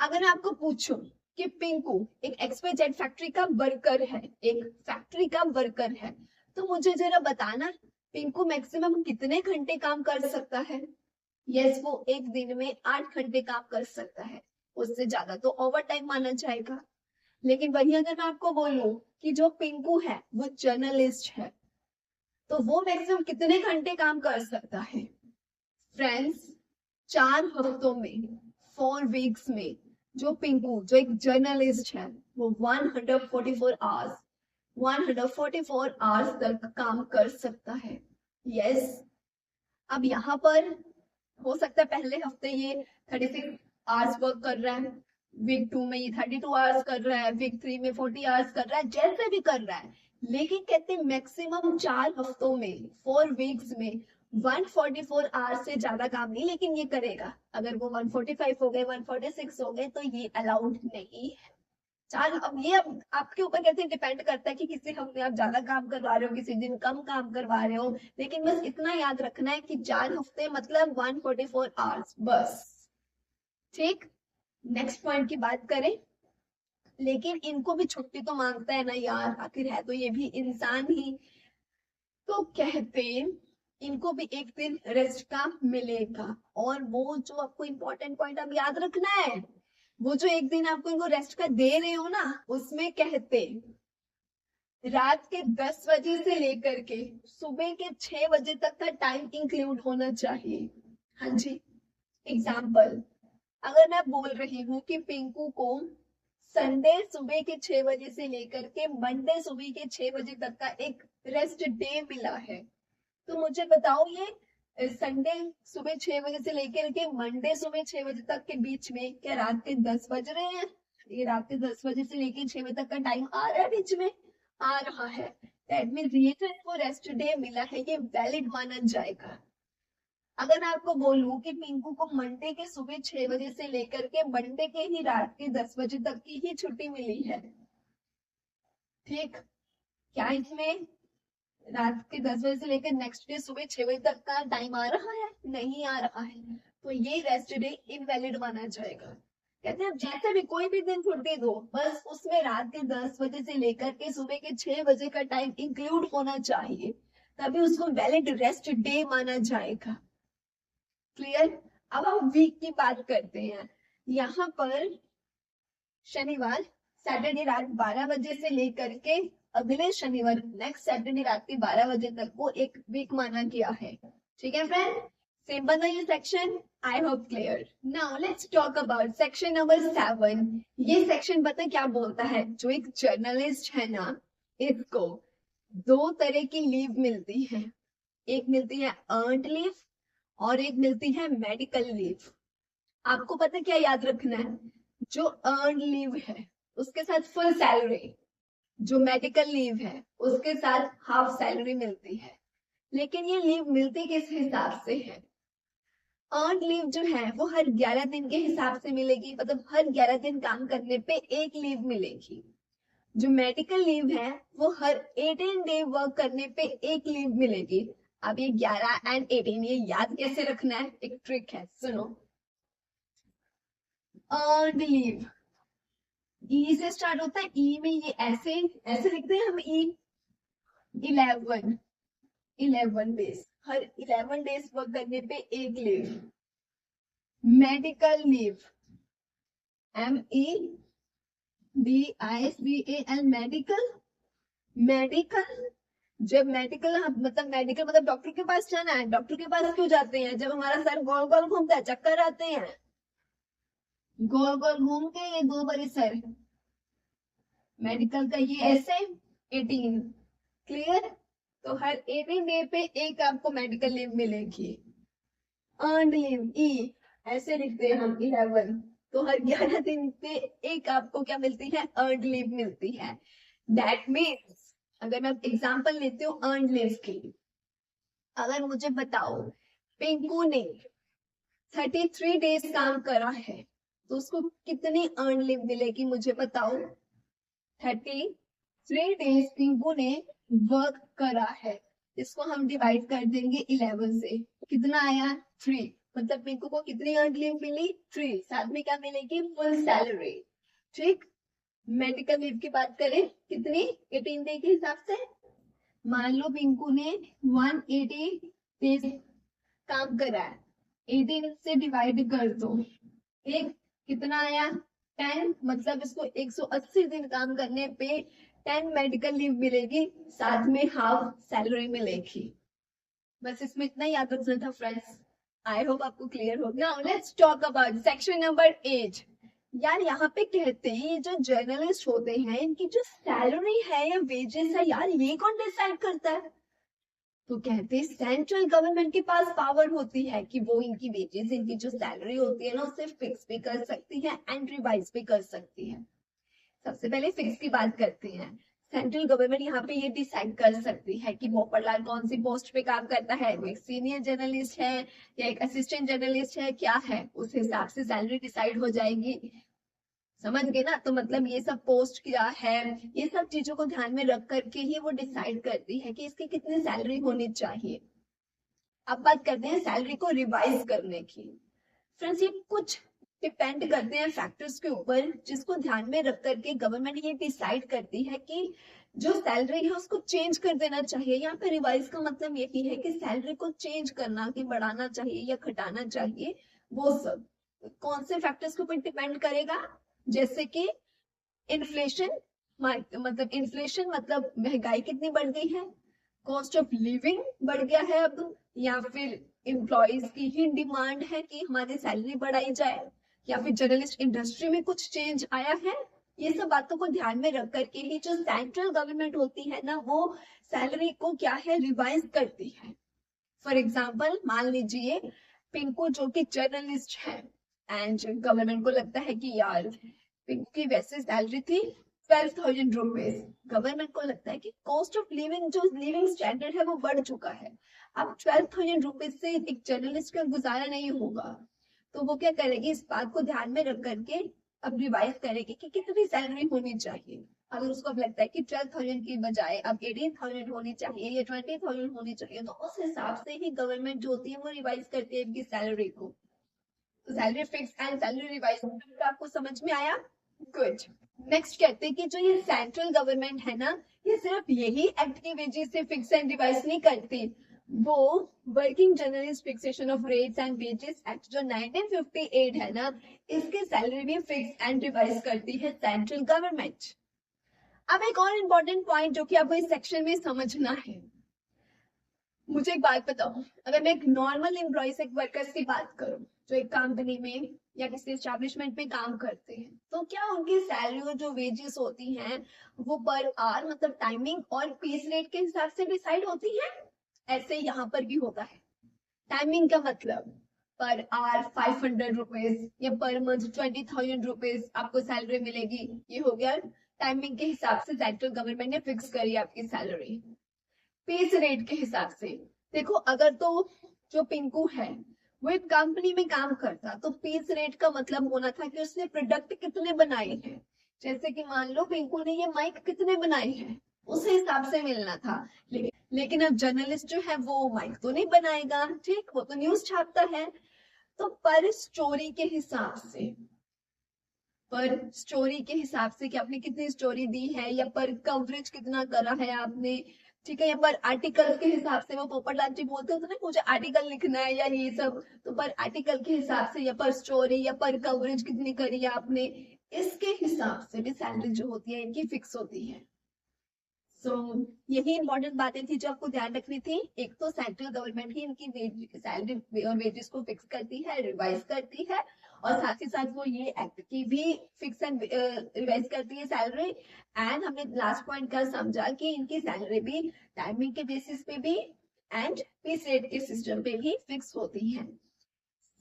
अगर मैं आपको पूछूं कि पिंकू एक XYZ फैक्ट्री का वर्कर है, एक फैक्ट्री का वर्कर है, तो मुझे जरा बताना पिंकू मैक्सिमम कितने घंटे काम कर सकता है। यस, वो एक दिन में 8 घंटे काम कर सकता है, उससे ज्यादा तो ओवर टाइम माना जाएगा। लेकिन वही अगर मैं आपको बोलूं कि जो पिंकू है वो जर्नलिस्ट है तो वो मैक्सिमम कितने घंटे काम कर सकता है। फ्रेंड्स, 4 हफ्तों में 4 वीक्स में जो पिंकू जो एक जर्नलिस्ट है वो 144 आवर्स तक काम कर सकता है। यस, अब यहाँ पर हो सकता है पहले हफ्ते ये 36 आवर्स वर्क कर रहा है, वीक 2 में ये 32 आवर्स कर रहा है, वीक 3 में 40 आवर्स कर रहा है, जैसे भी कर रहा है, लेकिन कहते हैं मैक्सिमम 4 हफ्तों में 4 वीक्स में 144 आवर्स से ज्यादा काम नहीं लेकिन ये करेगा। अगर वो 145 हो गए 146 हो गए तो ये अलाउड नहीं है। अब ये आपके ऊपर कैसे डिपेंड करता है कि किसी हफ्ते आप ज्यादा काम करवा रहे हो, किसी दिन कम काम करवा रहे हो, लेकिन बस इतना याद रखना है कि 4 हफ्ते मतलब 144 आवर्स बस। ठीक, नेक्स्ट पॉइंट की बात करें, लेकिन इनको भी छुट्टी तो मांगता है ना यार, आखिर है तो ये भी इंसान ही। तो कहते इनको भी एक दिन रेस्ट का मिलेगा, और वो जो आपको इंपॉर्टेंट पॉइंट अब याद रखना है, वो जो एक दिन आपको इनको रेस्ट का दे रहे हो ना उसमें कहते रात के 10 बजे से लेकर के सुबह के 6 बजे तक का टाइम इंक्लूड होना चाहिए। हाँ जी। एग्जाम्पल, अगर मैं बोल रही हूँ कि पिंकू को संडे सुबह के 6 बजे से लेकर के मंडे सुबह के 6 बजे तक का एक रेस्ट डे मिला है, तो मुझे बताओ ये संडे सुबह 6 बजे से लेकर के मंडे सुबह 6 बजे तक के बीच में क्या रात के 10 बज रहे हैं? ये रात के 10 बजे से लेकर 6 बजे तक का टाइम आ रहा है, बीच में आ रहा है। दैट मीन्स ये जो इसको रेस्ट डे मिला है ये वैलिड माना जाएगा। अगर मैं आपको बोलूं कि पिंकू को मंडे के सुबह 6 बजे से लेकर के मंडे के ही रात के 10 बजे तक की ही छुट्टी मिली है, ठीक, क्या इसमें रात के 10 बजे से लेकर नेक्स्ट डे सुबह 6 बजे तक का टाइम आ रहा है? नहीं आ रहा है, तो ये रेस्ट डे इनवैलिड माना जाएगा। कहते हैं जैसे भी कोई भी दिन छुट्टी दो, बस उसमें रात के 10 बजे से लेकर के सुबह के 6 बजे का टाइम इंक्लूड होना चाहिए, तभी उसको वैलिड रेस्ट डे माना जाएगा। क्लियर? अब हम वीक की बात करते हैं। यहाँ पर शनिवार सैटरडे रात 12 बजे से लेकर के अगले शनिवार नेक्स्ट सैटरडे रात के 12 बजे तक को एक वीक माना गया है। ठीक है फ्रेंड, सिंपल है ये section. I hope clear. Now let's talk about section number 7। ये सेक्शन पता क्या बोलता है? जो एक जर्नलिस्ट है ना, इसको 2 तरह की लीव मिलती है। एक मिलती है अर्नड लीव और एक मिलती है मेडिकल लीव। आपको पता क्या याद रखना है? जो अर्नड लीव है उसके साथ फुल सैलरी, जो मेडिकल लीव है उसके साथ हाफ सैलरी मिलती है। लेकिन ये लीव मिलती किस हिसाब से है? अर्नड लीव जो है वो हर 11 दिन के हिसाब से मिलेगी, मतलब हर 11 दिन काम करने पे एक लीव मिलेगी। जो मेडिकल लीव है वो हर 18 डे वर्क करने पे एक लीव मिलेगी। अब ये 11 एंड 18 ये याद कैसे रखना है? एक ट्रिक है, सुनो। अर्नड लीव ई से स्टार्ट होता है। ई में ये ऐसे ऐसे लिखते हैं हम। ई 11 डेज, हर 11 डेज वर्क करने पे एक leave. Medical leave MEDICAL, medical. Medical जब मेडिकल मतलब मेडिकल मतलब डॉक्टर के पास जाना है। डॉक्टर के पास क्यों जाते हैं? जब हमारा सर गोल गोल घूमता है, चक्कर आते हैं, गोल गोल घूम के ये 2 बारी सर। मेडिकल का ये ऐसे 18। क्लियर? तो हर 18 डे पे एक आपको मेडिकल लीव मिलेगी। अर्नड लीव ई ऐसे लिखते हैं हम 11। तो हर 11 दिन पे एक आपको क्या मिलती है? अर्नड लीव मिलती है। दैट मीन्स अगर मैं एग्जांपल लेती हूँ अर्नड लीव की, अगर मुझे बताओ पिंकू ने 33 डेज काम करा है तो उसको कितनी अर्न लीव मिलेगी? मुझे बताओ। 33 डेज पिंकू ने वर्क करा है, इसको हम डिवाइड कर देंगे 11 से। कितना आया? 3। मतलब पिंकू को कितनी अर्न लीव मिली? 3। साथ में क्या मिलेगी? Full salary. ठीक। मेडिकल लीव की बात करें, कितनी? 18 डे के हिसाब से। मान लो पिंकू ने 180 डेज काम करा है, 18 से डिवाइड कर दो, एक कितना आया? 10। मतलब इसको 180 दिन काम करने पे 10 मेडिकल लीव मिलेगी, साथ में हाफ सैलरी मिलेगी। बस इसमें इतना याद रखना था फ्रेंड्स। आई होप आपको क्लियर हो गया। Let's talk about section number 8। यार यहाँ पे कहते हैं ये जो जर्नलिस्ट होते हैं इनकी जो सैलरी है या वेजेस है, यार ये कौन डिसाइड करता है? तो कहते हैं सेंट्रल गवर्नमेंट के पास पावर होती है कि वो इनकी वेजेस, इनकी जो सैलरी होती है ना उसे फिक्स भी कर सकती है एंड रिवाइज भी कर सकती है। सबसे पहले फिक्स की बात करते हैं। सेंट्रल गवर्नमेंट यहाँ पे ये डिसाइड कर सकती है कि पोपटलाल कौन सी पोस्ट पे काम करता है, वो एक सीनियर जर्नलिस्ट है या एक असिस्टेंट जर्नलिस्ट है, क्या है, उस हिसाब से सैलरी डिसाइड हो जाएगी। समझ गए ना? तो मतलब ये सब पोस्ट क्या है, ये सब चीजों को ध्यान में रख करके ही वो डिसाइड करती है कि इसकी कितनी सैलरी होनी चाहिए। अब बात करते हैं सैलरी को रिवाइज करने की। फ्रेंड्स ये कुछ डिपेंड करते हैं फैक्टर्स के ऊपर, जिसको ध्यान में रख करके गवर्नमेंट ये डिसाइड करती है कि जो सैलरी है उसको चेंज कर देना चाहिए। यहाँ पे रिवाइज का मतलब यही है कि सैलरी को चेंज करना, कि बढ़ाना चाहिए या घटाना चाहिए। वो सब कौन से फैक्टर्स के ऊपर डिपेंड करेगा? जैसे कि इन्फ्लेशन, मतलब इन्फ्लेशन मतलब महंगाई कितनी बढ़ गई है, कॉस्ट ऑफ लिविंग बढ़ गया है अब, या फिर एम्प्लॉयज की ही डिमांड है कि हमारी सैलरी बढ़ाई जाए, या फिर जर्नलिस्ट इंडस्ट्री में कुछ चेंज आया है। ये सब बातों को ध्यान में रख करके ही जो सेंट्रल गवर्नमेंट होती है ना, वो सैलरी को क्या है रिवाइज करती है। फॉर एग्जाम्पल मान लीजिए पिंकू जो कि जर्नलिस्ट है, एंड गवर्नमेंट को लगता है कि यार पिंकू की वैसे सैलरी थी 12,000 रुपीज, गवर्नमेंट को लगता है कि कॉस्ट ऑफ लिविंग जो लिविंग स्टैंडर्ड है वो बढ़ चुका है, अब 12,000 रुपीज से एक जर्नलिस्ट का गुजारा नहीं होगा, तो वो क्या करेगी, इस बात को ध्यान में रख करके अब रिवाइज करेगी कि कितनी सैलरी होनी चाहिए। अगर उसको अब लगता है कि 12,000 की बजाय अब 18,000 होनी चाहिए या 20,000 होनी चाहिए, तो उस हिसाब से ही गवर्नमेंट जो होती है वो रिवाइज करती है इनकी सैलरी को। तो salary fix and salary revise आपको समझ में आया? गुड। नेक्स्ट कहते हैं कि जो ये सेंट्रल गवर्नमेंट है ना, ये सिर्फ यही एक्ट की वजह से फिक्स एंड रिवाइज नहीं करती, वो working journalist fixation of rates and wages act जो 1958 है ना, इसकी सैलरी भी फिक्स एंड रिवाइज करती है सेंट्रल गवर्नमेंट। अब एक और इम्पोर्टेंट पॉइंट जो कि आपको इस सेक्शन में समझना है, मुझे एक बात बताओ, अगर मैं एक नॉर्मल एम्प्लॉय से वर्कर्स की बात करूं जो एक कंपनी में या किसी एस्टैब्लिशमेंट में काम करते हैं, तो क्या उनकी सैलरी और जो वेजेस होती हैं वो पर आवर मतलब टाइमिंग और पीस रेट के हिसाब से डिसाइड होती है? ऐसे यहाँ पर भी होता है। टाइमिंग का मतलब पर आवर 500 रुपीज या पर मंथ 20,000 रुपीज आपको सैलरी मिलेगी, ये हो गया टाइमिंग के हिसाब से सेंट्रल गवर्नमेंट ने फिक्स करी आपकी सैलरी। पेस रेट के हिसाब से देखो, अगर तो जो पिंकू है वो एक कंपनी में काम करता तो पेस रेट का मतलब होना था कि उसने प्रोडक्ट कितने बनाए हैं, जैसे कि मान लो पिंकू ने ये माइक कितने बनाए हैं उस हिसाब से मिलना था। लेकिन अब जर्नलिस्ट जो है वो माइक तो नहीं बनाएगा, ठीक, वो तो न्यूज छापता है, तो पर स्टोरी के हिसाब से, पर स्टोरी के हिसाब से कि आपने कितनी स्टोरी दी है या पर कवरेज कितना करा है आपने, ठीक है, या पर आर्टिकल के हिसाब से, वो पोपटलाल जी बोलते हैं तो ना मुझे आर्टिकल लिखना है या ये सब, तो पर आर्टिकल के हिसाब से या पर स्टोरी या पर कवरेज कितनी करी है आपने, इसके हिसाब से भी सैलरी जो होती है इनकी फिक्स होती है। यही इंपॉर्टेंट बातें थी जो आपको ध्यान रखनी थी। एक तो सेंट्रल गवर्नमेंट ही इनकी सैलरी और वेजेस को फिक्स करती है, रिवाइज करती है, और साथ ही साथ वो ये एक्ट की भी फिक्स एंड रिवाइज करती है सैलरी। एंड हमने लास्ट पॉइंट का समझा कि इनकी सैलरी भी टाइमिंग के बेसिस पे भी एंड पीस रेट के सिस्टम पे भी फिक्स होती है।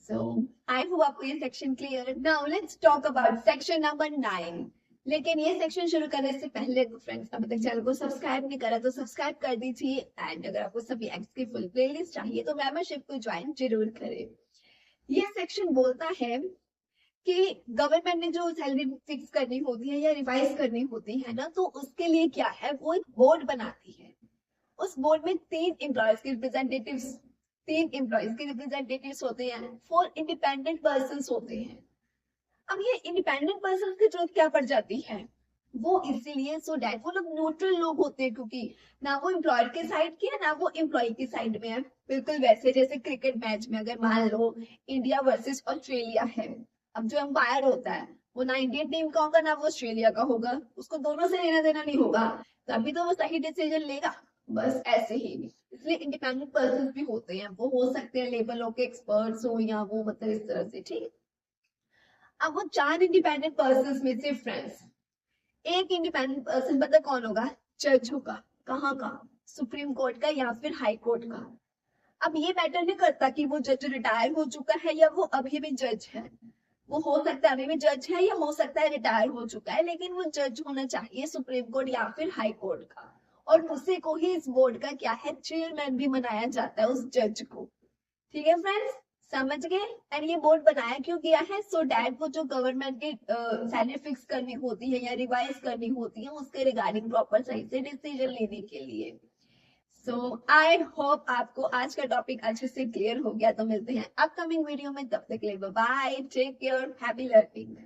सो आई होप आपको ये section clear. Now let's talk about section number 9। लेकिन ये सेक्शन शुरू करने से पहले फ्रेंड्स अभी तक चैनल को सब्सक्राइब नहीं करा तो सब्सक्राइब कर दीजिए, एंड अगर आपको सभी एक्ट्स की फुल प्लेलिस्ट चाहिए तो मेंबरशिप को ज्वाइन जरूर करें। ये सेक्शन बोलता है कि गवर्नमेंट ने जो सैलरी फिक्स करनी होती है या रिवाइज करनी होती है ना, तो उसके लिए क्या है, वो एक बोर्ड बनाती है। उस बोर्ड में 3 एम्प्लॉयज के रिप्रेजेंटेटिव्स होते हैं, 4 इंडिपेंडेंट पर्सन होते हैं। अब ये इंडिपेंडेंट पर्सन की जरूरत क्या पड़ जाती है, वो इसीलिए सो डैट वो लोग न्यूट्रल लोग होते हैं, क्योंकि ना वो एम्प्लॉयर के साइड की है ना वो एम्प्लॉय की साइड में है। बिल्कुल वैसे जैसे क्रिकेट मैच में अगर मान लो इंडिया वर्सेस ऑस्ट्रेलिया है, अब जो एम्पायर होता है वो ना इंडियन टीम का होगा ना वो ऑस्ट्रेलिया का होगा, उसको दोनों से लेना देना नहीं होगा, तभी तो वो सही डिसीजन लेगा। बस ऐसे ही इसलिए इंडिपेंडेंट पर्सन भी होते हैं, वो हो सकते हैं लेबर लॉ के एक्सपर्ट्स हो या वो मतलब इस तरह से, ठीक। अब वो 4 इंडिपेंडेंट पर्सन में से फ्रेंड्स एक इंडिपेंडेंट पर्सन पता कौन होगा, जज होगा। कहाँ का, सुप्रीम कोर्ट का या फिर हाई कोर्ट का। अब ये मैटर नहीं करता कि वो जज रिटायर हो चुका है या वो अभी भी जज है, वो हो सकता है अभी भी जज है या हो सकता है रिटायर हो चुका है, लेकिन वो जज होना चाहिए सुप्रीम कोर्ट या फिर हाई कोर्ट का, और उसी को ही इस बोर्ड का क्या है चेयरमैन भी बनाया जाता है, उस जज को। ठीक है फ्रेंड्स, समझ गए। एंड ये बोर्ड बनाया क्यों गया है, सो डैट वो जो गवर्नमेंट की सैलरी फिक्स करनी होती है या रिवाइज करनी होती है उसके रिगार्डिंग प्रॉपर सही से डिसीजन लेने के लिए। सो आई होप आपको आज का टॉपिक अच्छे से क्लियर हो गया। तो मिलते हैं अपकमिंग वीडियो में, तब तक के लिए bye bye, take care, happy learning.